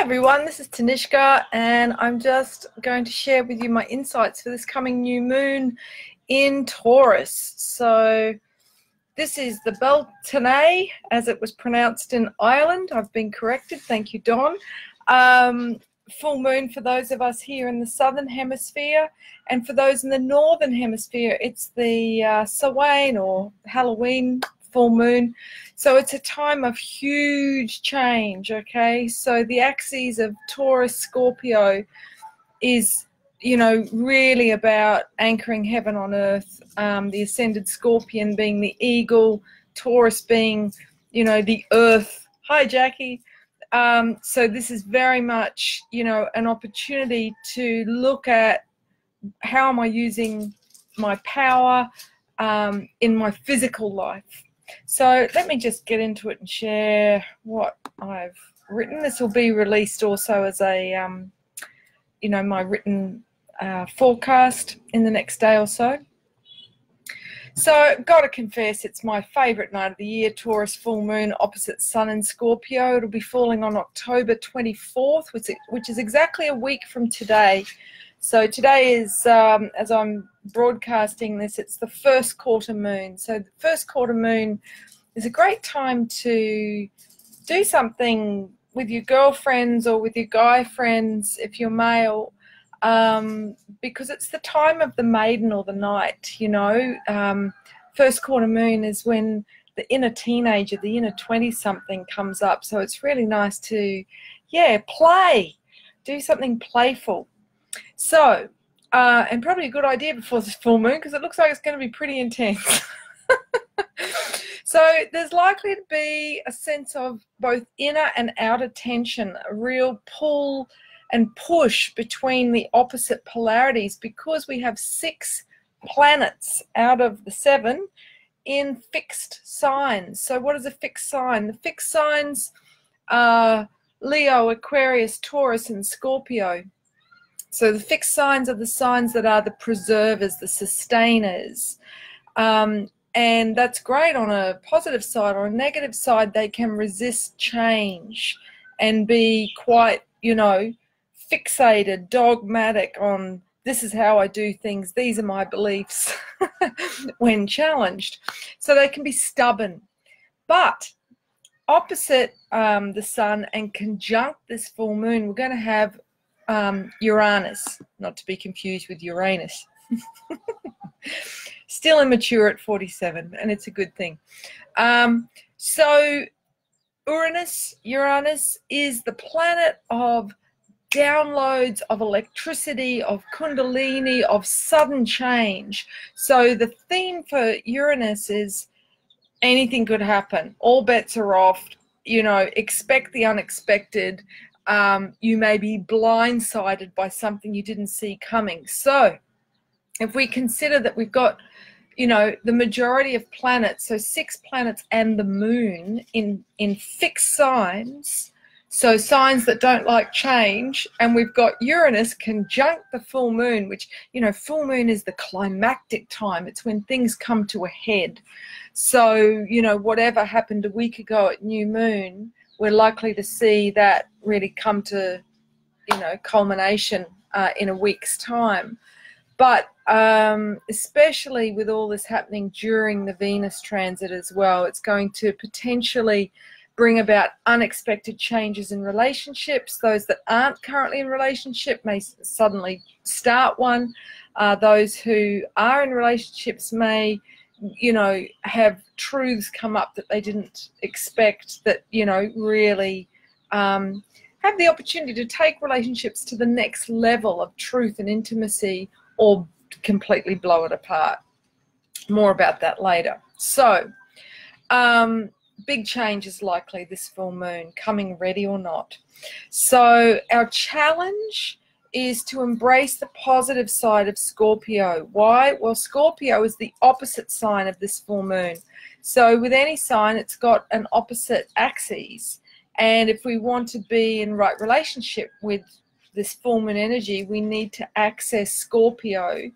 everyone, this is Tanishka, and I'm just going to share with you my insights for this coming new moon in Taurus. So this is the Beltane, as it was pronounced in Ireland. I've been corrected, thank you, Don. Full moon for those of us here in the southern hemisphere, and for those in the northern hemisphere, it's the Samhain or Halloween full moon. So it's a time of huge change, okay? So the axis of Taurus Scorpio is, you know, really about anchoring heaven on earth, the ascended Scorpion being the eagle, Taurus being, you know, the earth. Hi, Jackie. So this is very much, you know, an opportunity to look at how am I using my power in my physical life. So let me just get into it and share what I've written. This will be released also as a, you know, my written forecast in the next day or so. So, got to confess, it's my favourite night of the year, Taurus full moon opposite Sun in Scorpio. It'll be falling on October 24th, which is exactly a week from today. So today is, as I'm broadcasting this, it's the first quarter moon. So the first quarter moon is a great time to do something with your girlfriends or with your guy friends, if you're male, because it's the time of the maiden or the knight, you know. First quarter moon is when the inner teenager, the inner 20-something comes up. So it's really nice to, yeah, play, do something playful. So, and probably a good idea before this full moon, because it looks like it's going to be pretty intense. So there's likely to be a sense of both inner and outer tension, a real pull and push between the opposite polarities, because we have 6 planets out of the 7 in fixed signs. So what is a fixed sign? The fixed signs are Leo, Aquarius, Taurus, and Scorpio. So the fixed signs are the signs that are the preservers, the sustainers. And that's great on a positive side. On a negative side, they can resist change and be quite, you know, fixated, dogmatic on this is how I do things, these are my beliefs when challenged. So they can be stubborn. But opposite the Sun and conjunct this full moon, we're going to have Uranus, not to be confused with Uranus. Still immature at 47, and it's a good thing. So Uranus is the planet of downloads, of electricity, of kundalini, of sudden change. So the theme for Uranus is anything could happen. All bets are off. You know, expect the unexpected. You may be blindsided by something you didn't see coming. So if we consider that we've got, you know, the majority of planets, so 6 planets and the moon in fixed signs, so signs that don't like change, and we've got Uranus conjunct the full moon, which, you know, full moon is the climactic time. It's when things come to a head. So, you know, whatever happened a week ago at new moon, we're likely to see that really come to, you know, culmination in a week's time. But especially with all this happening during the Venus transit as well, it's going to potentially bring about unexpected changes in relationships. Those that aren't currently in relationship may suddenly start one. Those who are in relationships may, you know, have truths come up that they didn't expect, that, you know, really have the opportunity to take relationships to the next level of truth and intimacy, or completely blow it apart. More about that later. So big change is likely this full moon, coming ready or not. So our challenge is to embrace the positive side of Scorpio. Why? Well, Scorpio is the opposite sign of this full moon. So with any sign, it's got an opposite axis. And if we want to be in right relationship with this full moon energy, we need to access Scorpio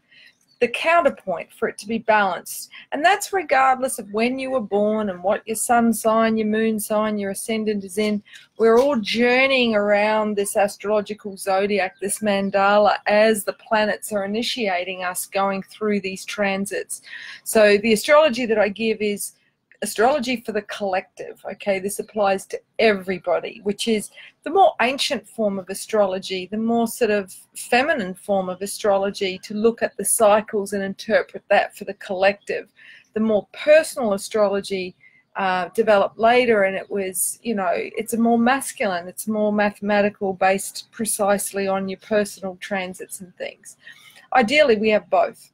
the counterpoint for it to be balanced. And that's regardless of when you were born and what your sun sign, your moon sign, your ascendant is in. We're all journeying around this astrological zodiac, this mandala, as the planets are initiating us going through these transits. So the astrology that I give is astrology for the collective. Okay, this applies to everybody, which is the more ancient form of astrology, the more sort of feminine form of astrology, to look at the cycles and interpret that for the collective. The more personal astrology developed later, and it was, you know, it's a more masculine, it's more mathematical, based precisely on your personal transits and things. Ideally we have both.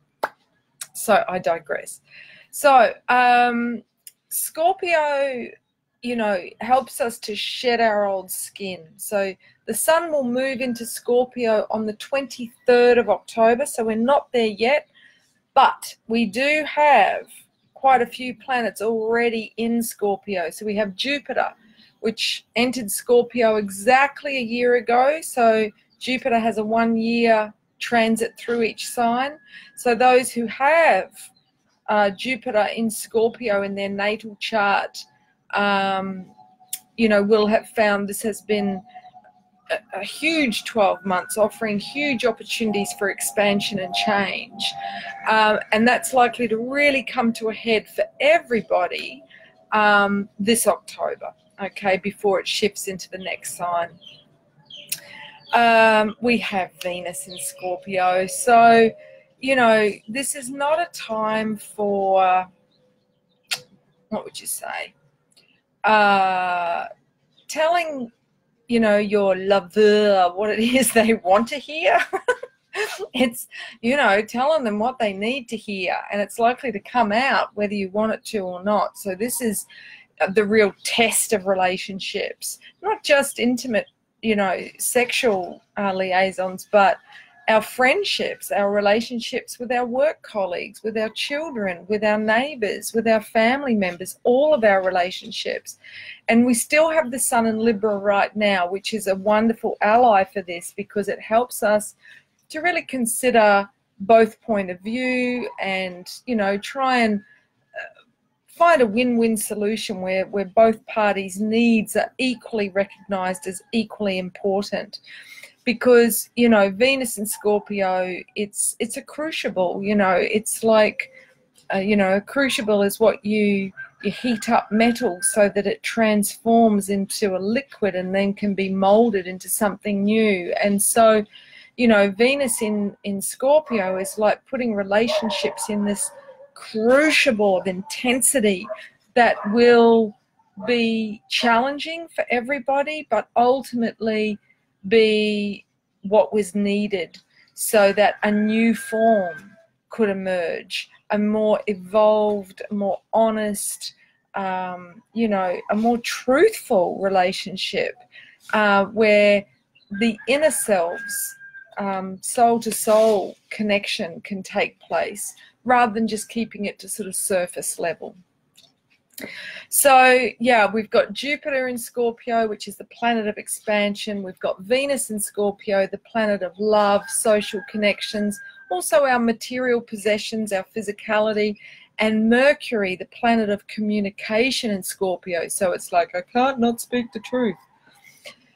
So I digress. So Scorpio, you know, helps us to shed our old skin. So the sun will move into Scorpio on the 23rd of October. So we're not there yet, but we do have quite a few planets already in Scorpio. So we have Jupiter, which entered Scorpio exactly a year ago. So Jupiter has a 1-year transit through each sign. So those who have Jupiter in Scorpio in their natal chart, you know, will have found this has been a huge 12 months, offering huge opportunities for expansion and change. And that's likely to really come to a head for everybody this October, okay, before it shifts into the next sign. We have Venus in Scorpio. So, you know, this is not a time for, what would you say, telling, you know, your lover what it is they want to hear. It's, you know, telling them what they need to hear, and it's likely to come out whether you want it to or not. So this is the real test of relationships, not just intimate, you know, sexual liaisons, but our friendships, our relationships with our work colleagues, with our children, with our neighbors, with our family members, all of our relationships. And we still have the sun in Libra right now, which is a wonderful ally for this, because it helps us to really consider both point of view and, you know, try and find a win-win solution where both parties' needs are equally recognized as equally important. Because, you know, Venus in Scorpio, it's a crucible, you know, it's like, you know, a crucible is what you heat up metal so that it transforms into a liquid and then can be molded into something new. And so, you know, Venus in Scorpio is like putting relationships in this crucible of intensity that will be challenging for everybody, but ultimately be what was needed so that a new form could emerge, a more evolved, more honest, you know, a more truthful relationship where the inner selves, soul-to-soul connection can take place rather than just keeping it to sort of surface level. So, yeah, we've got Jupiter in Scorpio, which is the planet of expansion. We've got Venus in Scorpio, the planet of love, social connections, also our material possessions, our physicality, and Mercury, the planet of communication in Scorpio. So it's like, I can't not speak the truth.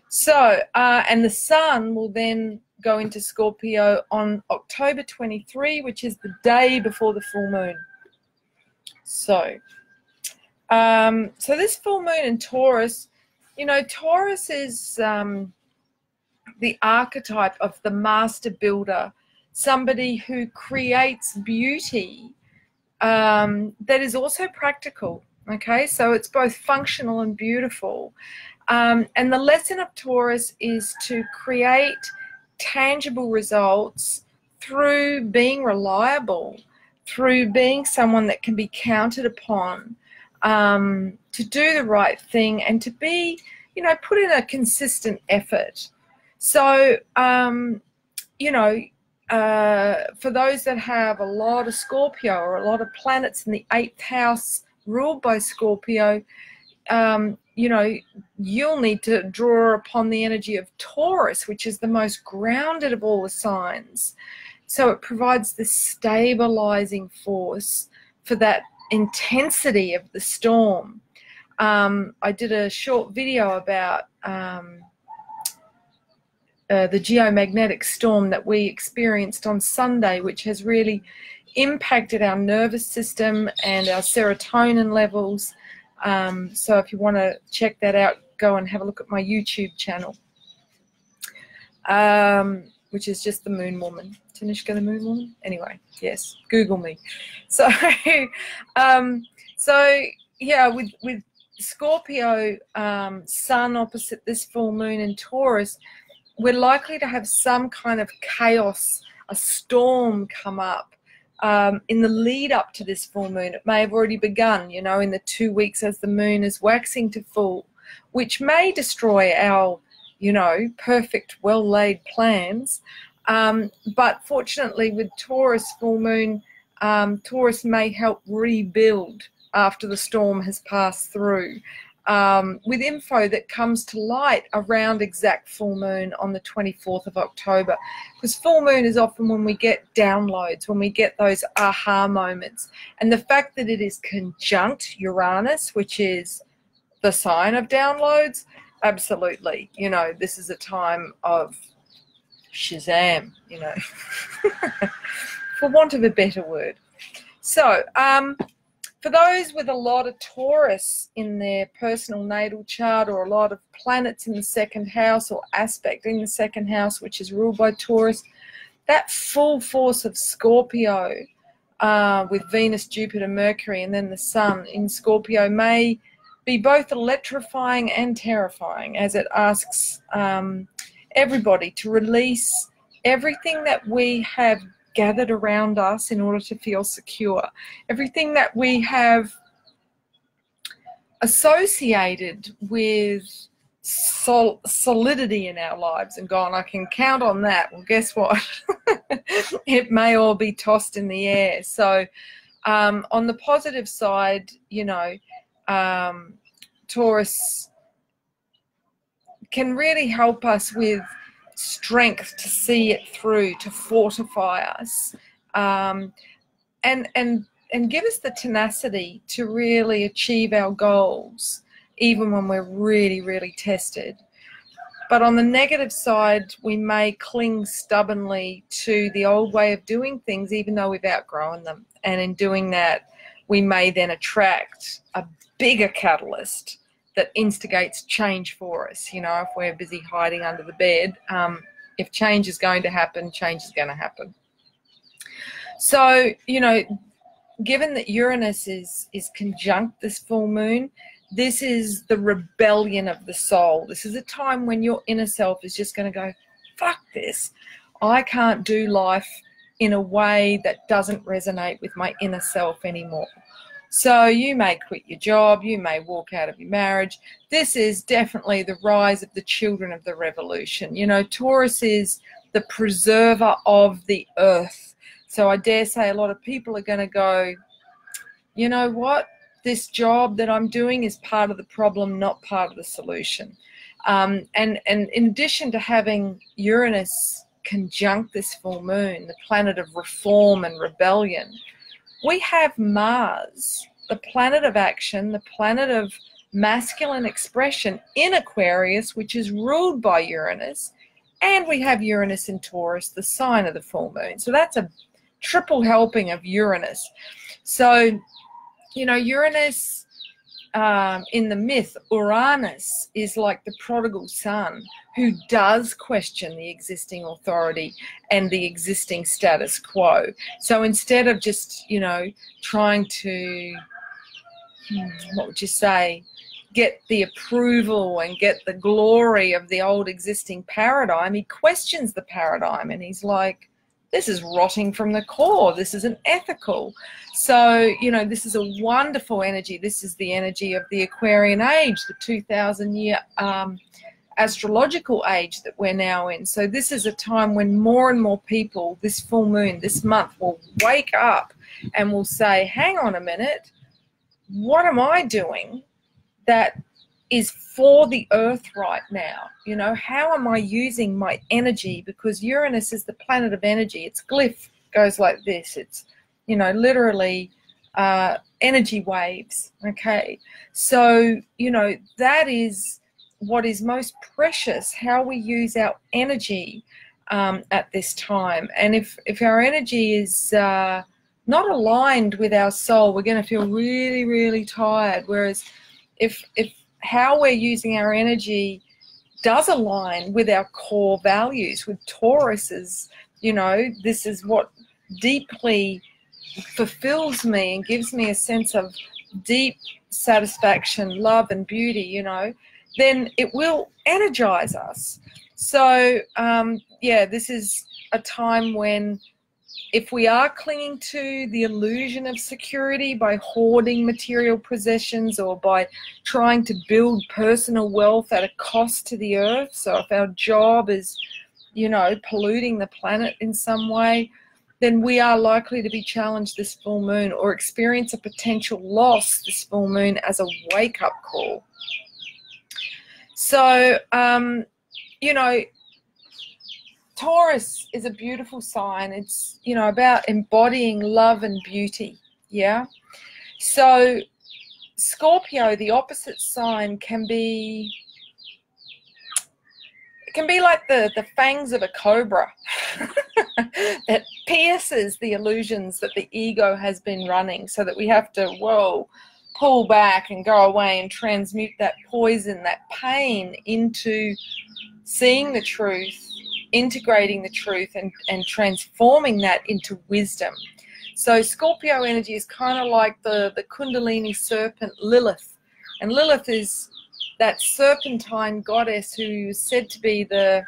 So, and the sun will then go into Scorpio on October 23, which is the day before the full moon. So this full moon in Taurus, you know, Taurus is the archetype of the master builder, somebody who creates beauty that is also practical, okay? So it's both functional and beautiful. And the lesson of Taurus is to create tangible results through being reliable, through being someone that can be counted upon, to do the right thing and to be, you know, put in a consistent effort. So, you know, for those that have a lot of Scorpio or a lot of planets in the 8th house ruled by Scorpio, you know, you'll need to draw upon the energy of Taurus, which is the most grounded of all the signs. So it provides this stabilizing force for that intensity of the storm. I did a short video about the geomagnetic storm that we experienced on Sunday, which has really impacted our nervous system and our serotonin levels. So if you want to check that out, go and have a look at my YouTube channel, which is just the Moon Woman. Tanishka the Moon Woman? Anyway, yes, Google me. So, yeah, with Scorpio Sun opposite this full moon in Taurus, we're likely to have some kind of chaos, a storm come up in the lead up to this full moon. It may have already begun, you know, in the 2 weeks as the moon is waxing to full, which may destroy our, you know, perfect, well-laid plans. But fortunately with Taurus full moon, Taurus may help rebuild after the storm has passed through, with info that comes to light around exact full moon on the 24th of October. Because full moon is often when we get downloads, when we get those aha moments. And the fact that it is conjunct Uranus, which is the sign of downloads, absolutely, you know, this is a time of Shazam, you know, for want of a better word. So, for those with a lot of Taurus in their personal natal chart, or a lot of planets in the second house or aspect in the second house, which is ruled by Taurus, that full force of Scorpio with Venus, Jupiter, Mercury, and then the Sun in Scorpio may be both electrifying and terrifying, as it asks everybody to release everything that we have gathered around us in order to feel secure, everything that we have associated with solidity in our lives and gone, I can count on that. Well, guess what? It may all be tossed in the air. So on the positive side, you know, Taurus can really help us with strength to see it through, to fortify us, and give us the tenacity to really achieve our goals, even when we're really, really tested. But on the negative side, we may cling stubbornly to the old way of doing things, even though we've outgrown them. And in doing that, we may then attract a bigger catalyst that instigates change for us. You know, if we're busy hiding under the bed, if change is going to happen, change is going to happen. So, you know, given that Uranus is conjunct this full moon, this is the rebellion of the soul. This is a time when your inner self is just going to go, fuck this. I can't do life in a way that doesn't resonate with my inner self anymore. So you may quit your job, you may walk out of your marriage. This is definitely the rise of the children of the revolution. You know, Taurus is the preserver of the earth. So I dare say a lot of people are going to go, you know what, this job that I'm doing is part of the problem, not part of the solution. And in addition to having Uranus conjunct this full moon, the planet of reform and rebellion, we have Mars, the planet of action, the planet of masculine expression in Aquarius, which is ruled by Uranus, and we have Uranus in Taurus, the sign of the full moon. So that's a triple helping of Uranus. So, you know, Uranus in the myth, Uranus is like the prodigal son who does question the existing authority and the existing status quo. So instead of just, you know, trying to, what would you say, get the approval and get the glory of the old existing paradigm, he questions the paradigm and he's like, this is rotting from the core. This isn't ethical. So, you know, this is a wonderful energy. This is the energy of the Aquarian age, the 2,000-year astrological age that we're now in. So this is a time when more and more people, this full moon, this month, will wake up and will say, hang on a minute, what am I doing that is for the earth right now. You know, how am I using my energy? Because Uranus is the planet of energy. Its glyph goes like this. It's, you know, literally energy waves. Okay, so, you know, that is what is most precious, how we use our energy at this time. And if our energy is not aligned with our soul, we're going to feel really, really tired. Whereas if how we're using our energy does align with our core values, with Taurus's, you know, this is what deeply fulfills me and gives me a sense of deep satisfaction, love and beauty, you know, then it will energize us. So yeah, this is a time when, if we are clinging to the illusion of security by hoarding material possessions or by trying to build personal wealth at a cost to the earth, so if our job is, you know, polluting the planet in some way, then we are likely to be challenged this full moon or experience a potential loss this full moon as a wake-up call. So, you know, Taurus is a beautiful sign. It's, you know, about embodying love and beauty, yeah? So Scorpio, the opposite sign, can be like the fangs of a cobra that pierces the illusions that the ego has been running, so that we have to, whoa, pull back and go away and transmute that poison, that pain, into seeing the truth, integrating the truth, and transforming that into wisdom. So Scorpio energy is kind of like the Kundalini serpent Lilith. And Lilith is that serpentine goddess who is said to be the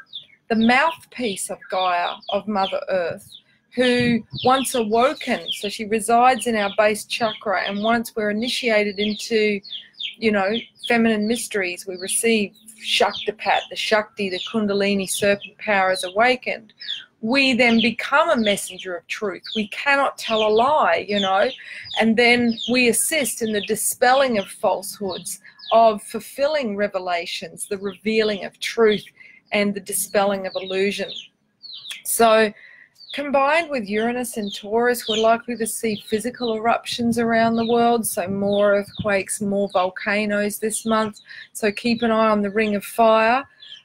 mouthpiece of Gaia, of Mother Earth, who once awoken, so she resides in our base chakra, and once we're initiated into, you know, feminine mysteries, we receive Shaktipat, the Shakti, the Kundalini serpent power is awakened. We then become a messenger of truth. We cannot tell a lie, you know, and then we assist in the dispelling of falsehoods, of fulfilling revelations, the revealing of truth, and the dispelling of illusion. So combined with Uranus and Taurus, we're likely to see physical eruptions around the world, so more earthquakes, more volcanoes this month. So keep an eye on the ring of fire.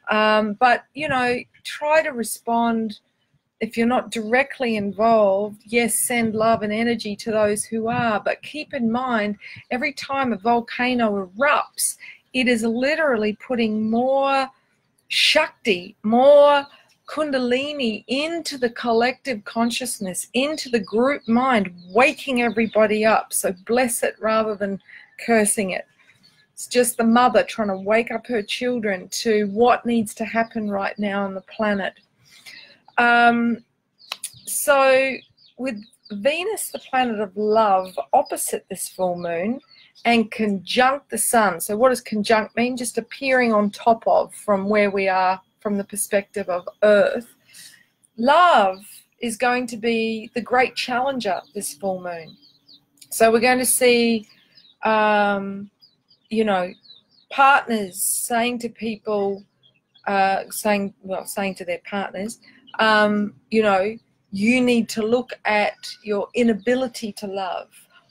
But, you know, try to respond. If you're not directly involved, yes, send love and energy to those who are. But keep in mind, every time a volcano erupts, it is literally putting more Shakti, more Kundalini into the collective consciousness, into the group mind, waking everybody up. So bless it rather than cursing it. It's just the mother trying to wake up her children to what needs to happen right now on the planet. So with Venus, the planet of love, opposite this full moon and conjunct the sun. So what does conjunct mean? Just appearing on top of, from where we are, from the perspective of Earth. Love is going to be the great challenger this full moon. So we're going to see, you know, partners saying to people, saying to their partners, you know, you need to look at your inability to love,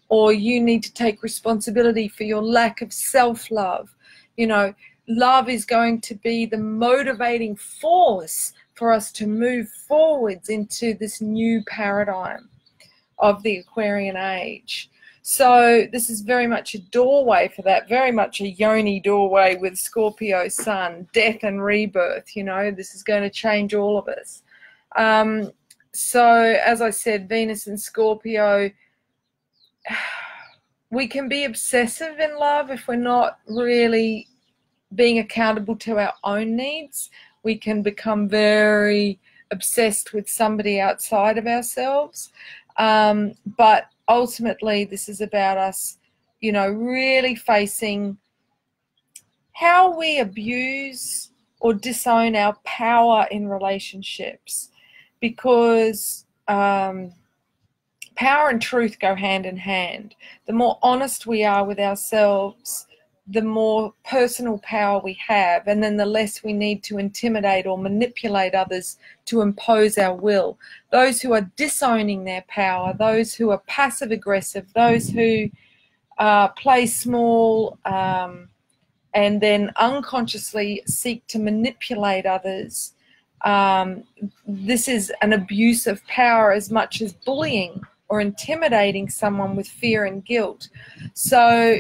or you need to take responsibility for your lack of self-love. You know, love is going to be the motivating force for us to move forwards into this new paradigm of the Aquarian age. So this is very much a doorway for that, very much a yoni doorway with Scorpio sun, death and rebirth. You know, this is going to change all of us. So as I said, Venus and Scorpio, we can be obsessive in love if we're not really being accountable to our own needs. We can become very obsessed with somebody outside of ourselves. But ultimately, this is about us, you know, really facing how we abuse or disown our power in relationships, because power and truth go hand in hand. The more honest we are with ourselves, the more personal power we have, and then the less we need to intimidate or manipulate others to impose our will. Those who are disowning their power, those who are passive aggressive, those who play small and then unconsciously seek to manipulate others, this is an abuse of power as much as bullying or intimidating someone with fear and guilt. So,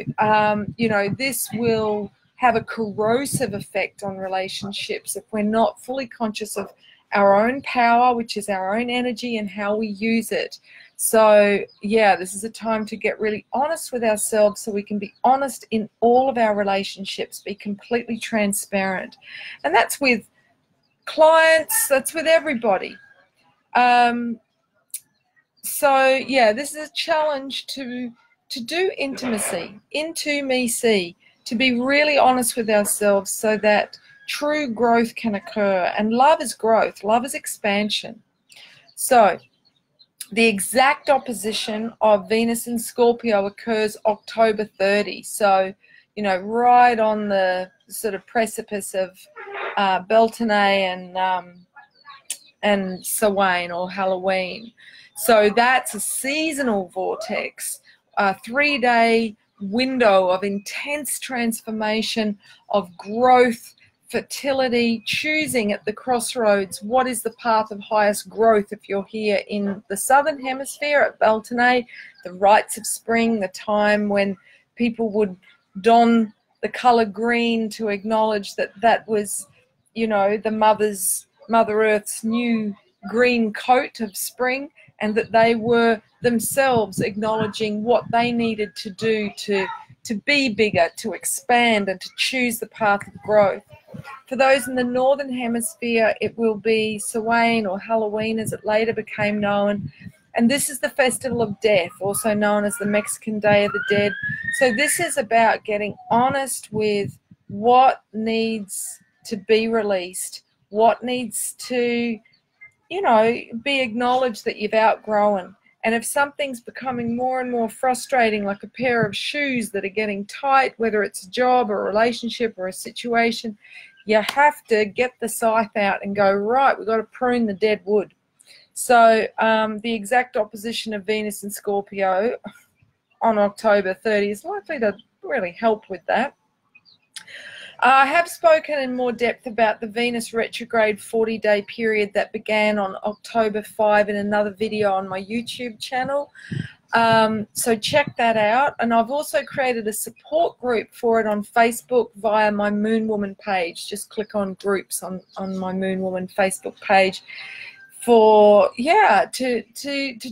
you know, this will have a corrosive effect on relationships if we're not fully conscious of our own power, which is our own energy, and how we use it. So, yeah, this is a time to get really honest with ourselves so we can be honest in all of our relationships, be completely transparent. And that's with clients, that's with everybody. So yeah, this is a challenge to do intimacy, into me see, to be really honest with ourselves so that true growth can occur. And love is growth, love is expansion. So the exact opposition of Venus in Scorpio occurs October 30. So, you know, right on the sort of precipice of Beltane and Samhain or Halloween. So that's a seasonal vortex, a 3-day window of intense transformation, of growth, fertility, choosing at the crossroads what is the path of highest growth. If you're here in the southern hemisphere at Beltane, the rites of spring, the time when people would don the color green to acknowledge that that was, you know, the Mother Earth's new green coat of spring, and that they were themselves acknowledging what they needed to do to be bigger, to expand, and to choose the path of growth. For those in the northern hemisphere, it will be Samhain or Halloween, as it later became known. And this is the festival of death, also known as the Mexican Day of the Dead. So this is about getting honest with what needs to be released, what needs to, you know, be acknowledged that you've outgrown. And if something's becoming more and more frustrating, like a pair of shoes that are getting tight, whether it's a job or a relationship or a situation, you have to get the scythe out and go, right, we've got to prune the dead wood. So the exact opposition of Venus and Scorpio on October 30 is likely to really help with that. I have spoken in more depth about the Venus retrograde 40-day period that began on October 5 in another video on my YouTube channel. So check that out. And I've also created a support group for it on Facebook via my Moon Woman page. Just click on groups on my Moon Woman Facebook page for, yeah, to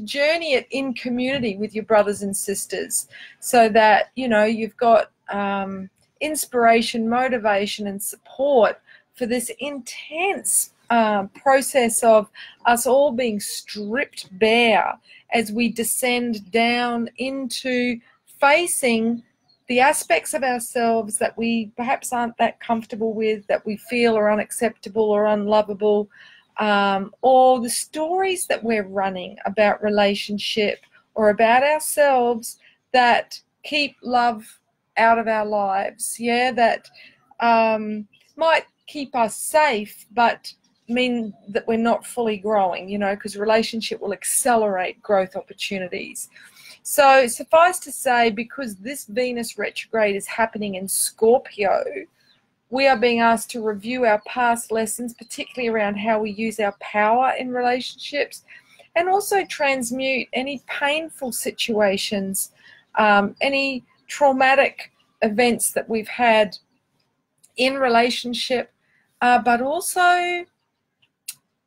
journey it in community with your brothers and sisters, so that, you know, you've got inspiration, motivation, and support for this intense process of us all being stripped bare as we descend down into facing the aspects of ourselves that we perhaps aren't that comfortable with, that we feel are unacceptable or unlovable, or the stories that we're running about relationship or about ourselves that keep love out of our lives, yeah, that might keep us safe but mean that we're not fully growing, you know, because relationship will accelerate growth opportunities. So suffice to say, because this Venus retrograde is happening in Scorpio, we are being asked to review our past lessons, particularly around how we use our power in relationships, and also transmute any painful situations, any traumatic events that we've had in relationship, but also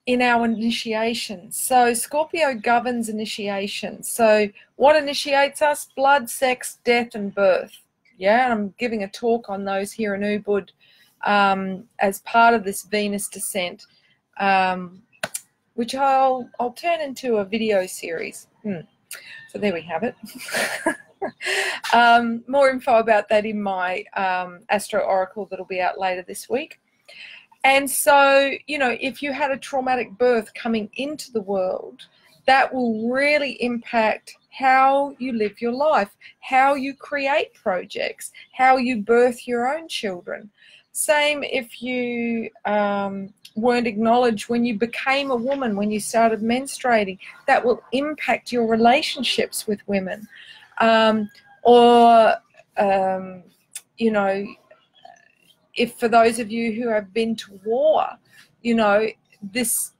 in our initiation. So Scorpio governs initiation. So what initiates us? Blood, sex, death, and birth. Yeah, and I'm giving a talk on those here in Ubud as part of this Venus descent, which I'll turn into a video series. So there we have it. More info about that in my Astro Oracle that'll be out later this week. And so, you know, if you had a traumatic birth coming into the world, that will really impact how you live your life, how you create projects, how you birth your own children. Same if you weren't acknowledged when you became a woman, when you started menstruating. That will impact your relationships with women. You know, if for those of you who have been to war, you know, this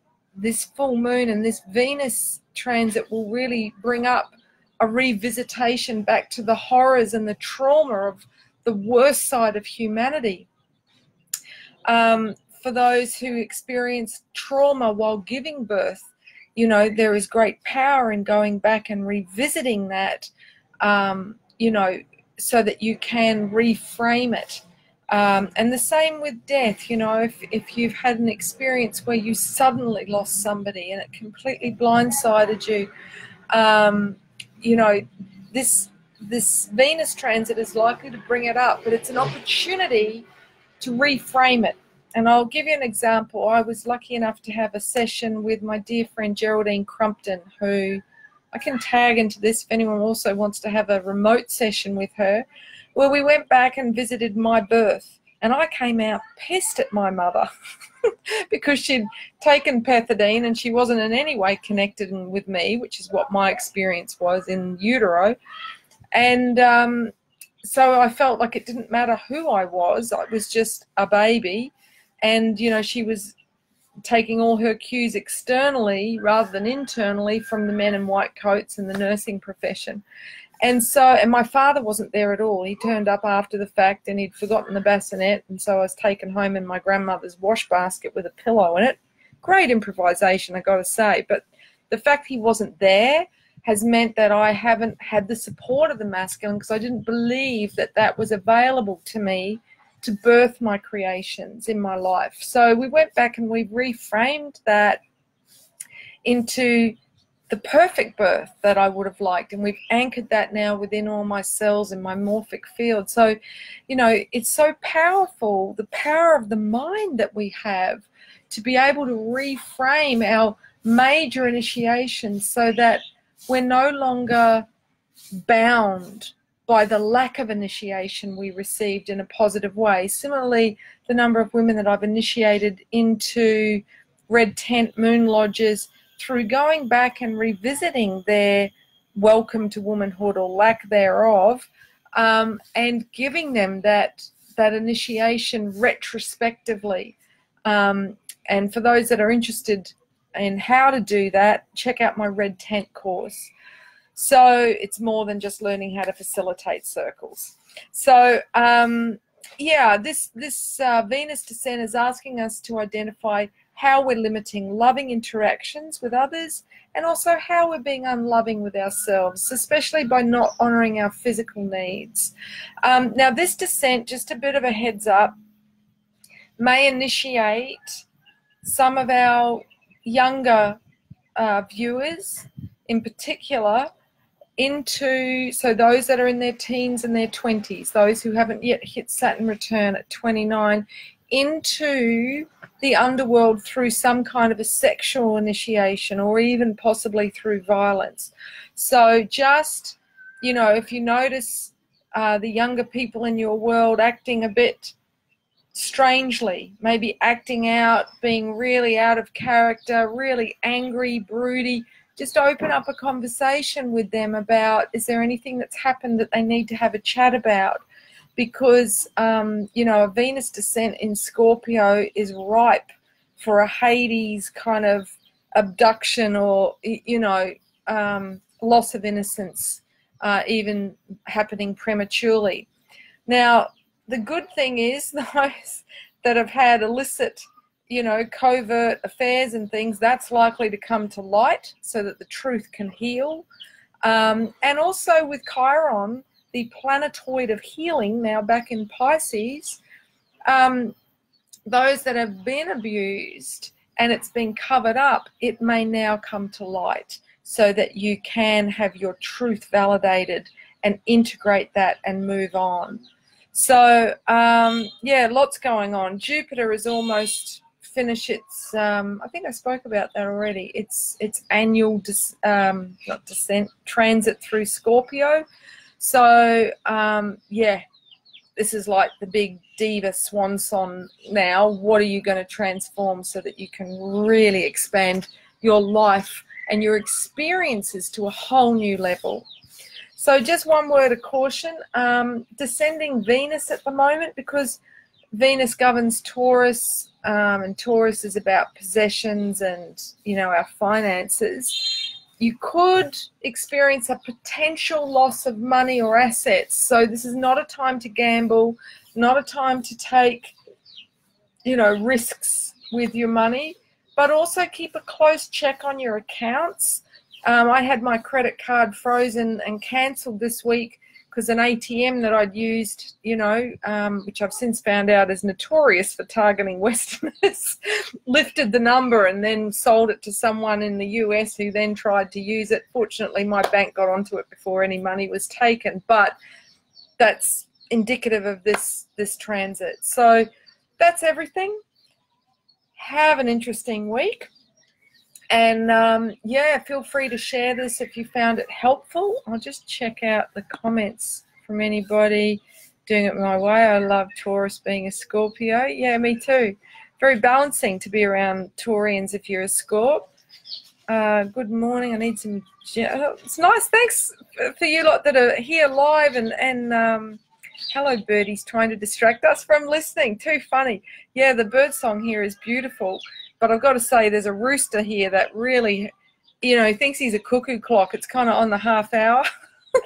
full moon and this Venus transit will really bring up a revisitation back to the horrors and the trauma of the worst side of humanity. For those who experience trauma while giving birth, you know, there is great power in going back and revisiting that, you know, so that you can reframe it. And the same with death. You know, if you've had an experience where you suddenly lost somebody and it completely blindsided you, you know, this Venus transit is likely to bring it up, but it's an opportunity to reframe it. And I'll give you an example. I was lucky enough to have a session with my dear friend Geraldine Crumpton, who I can tag into this if anyone also wants to have a remote session with her, where we went back and visited my birth. And I came out pissed at my mother because she'd taken pethidine and she wasn't in any way connected with me, which is what my experience was in utero. And so I felt like it didn't matter who I was just a baby. And, you know, she was taking all her cues externally rather than internally from the men in white coats and the nursing profession. And my father wasn't there at all. He turned up after the fact and he'd forgotten the bassinet, and so I was taken home in my grandmother's wash basket with a pillow in it. Great improvisation, I got to say. But the fact he wasn't there has meant that I haven't had the support of the masculine, because I didn't believe that that was available to me to birth my creations in my life. So we went back and we reframed that into the perfect birth that I would have liked, and we've anchored that now within all my cells in my morphic field. So, you know, it's so powerful, the power of the mind that we have to be able to reframe our major initiations so that we're no longer bound by the lack of initiation we received in a positive way. Similarly, the number of women that I've initiated into red tent moon lodges through going back and revisiting their welcome to womanhood or lack thereof, and giving them that initiation retrospectively. And for those that are interested in how to do that, check out my red tent course. So it's more than just learning how to facilitate circles. So yeah, this Venus descent is asking us to identify how we're limiting loving interactions with others, and also how we're being unloving with ourselves, especially by not honoring our physical needs. Now this descent, just a bit of a heads up, may initiate some of our younger viewers in particular into, so those that are in their teens and their 20s, those who haven't yet hit Saturn return at 29, into the underworld through some kind of a sexual initiation, or even possibly through violence. So just, you know, if you notice the younger people in your world acting a bit strangely, maybe acting out, being really out of character, really angry, broody, just open up a conversation with them about, is there anything that's happened that they need to have a chat about? Because, you know, a Venus descent in Scorpio is ripe for a Hades kind of abduction, or, you know, loss of innocence, even happening prematurely. Now, the good thing is those that have had illicit, you know, covert affairs and things, that's likely to come to light so that the truth can heal. And also with Chiron, the planetoid of healing, now back in Pisces, those that have been abused and it's been covered up, it may now come to light so that you can have your truth validated and integrate that and move on. So, yeah, lots going on. Jupiter is almost finish its, I think I spoke about that already, its annual, transit through Scorpio. So, yeah, this is like the big diva swan song now. What are you going to transform so that you can really expand your life and your experiences to a whole new level? So just one word of caution, descending Venus at the moment, because Venus governs Taurus, and Taurus is about possessions and, you know, our finances. You could experience a potential loss of money or assets. So this is not a time to gamble, not a time to take, you know, risks with your money, but also keep a close check on your accounts. I had my credit card frozen and cancelled this week because an ATM that I'd used, you know, which I've since found out is notorious for targeting Westerners, lifted the number and then sold it to someone in the US who then tried to use it. Fortunately, my bank got onto it before any money was taken, but that's indicative of this transit. So that's everything. Have an interesting week. And yeah, feel free to share this if you found it helpful. I'll just check out the comments from anybody doing it my way. I love Taurus being a Scorpio. Yeah, me too. Very balancing to be around Taurians if you're a Scorp. Good morning. I need some. It's nice. Thanks for you lot that are here live. And hello, birdies trying to distract us from listening. Too funny. Yeah, the bird song here is beautiful. But I've got to say, there's a rooster here that really, you know, thinks he's a cuckoo clock. It's kind of on the half hour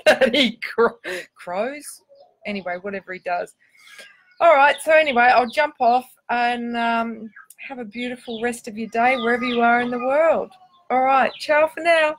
that he crows. Anyway, whatever he does. All right. So anyway, I'll jump off and have a beautiful rest of your day wherever you are in the world. All right. Ciao for now.